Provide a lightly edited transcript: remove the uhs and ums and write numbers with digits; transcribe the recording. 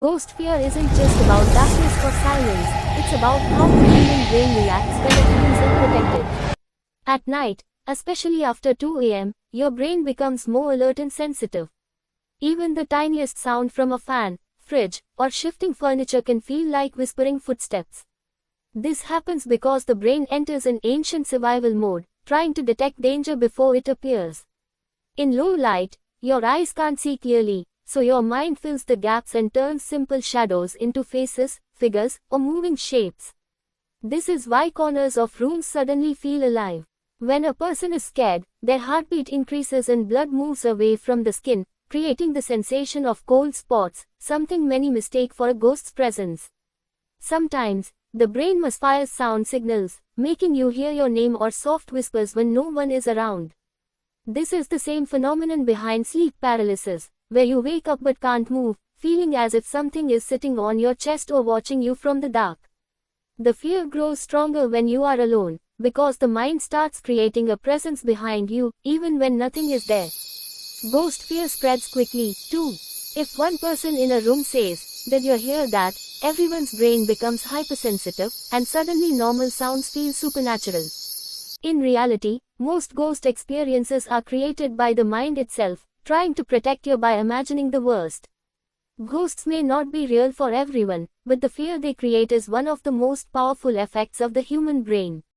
Ghost fear isn't just about darkness or silence, it's about how the human brain reacts when it feels unprotected. At night, especially after 2 a.m., your brain becomes more alert and sensitive. Even the tiniest sound from a fan, fridge, or shifting furniture can feel like whispering footsteps. This happens because the brain enters an ancient survival mode, trying to detect danger before it appears. In low light, your eyes can't see clearly, so your mind fills the gaps and turns simple shadows into faces, figures, or moving shapes. This is why corners of rooms suddenly feel alive. When a person is scared, their heartbeat increases and blood moves away from the skin, creating the sensation of cold spots, something many mistake for a ghost's presence. Sometimes, the brain misfires sound signals, making you hear your name or soft whispers when no one is around. This is the same phenomenon behind sleep paralysis, where you wake up but can't move, feeling as if something is sitting on your chest or watching you from the dark. The fear grows stronger when you are alone, because the mind starts creating a presence behind you, even when nothing is there. Ghost fear spreads quickly, too. If one person in a room says, "Did you hear that?" everyone's brain becomes hypersensitive, and suddenly normal sounds feel supernatural. In reality, most ghost experiences are created by the mind itself, trying to protect you by imagining the worst. Ghosts may not be real for everyone, but the fear they create is one of the most powerful effects of the human brain.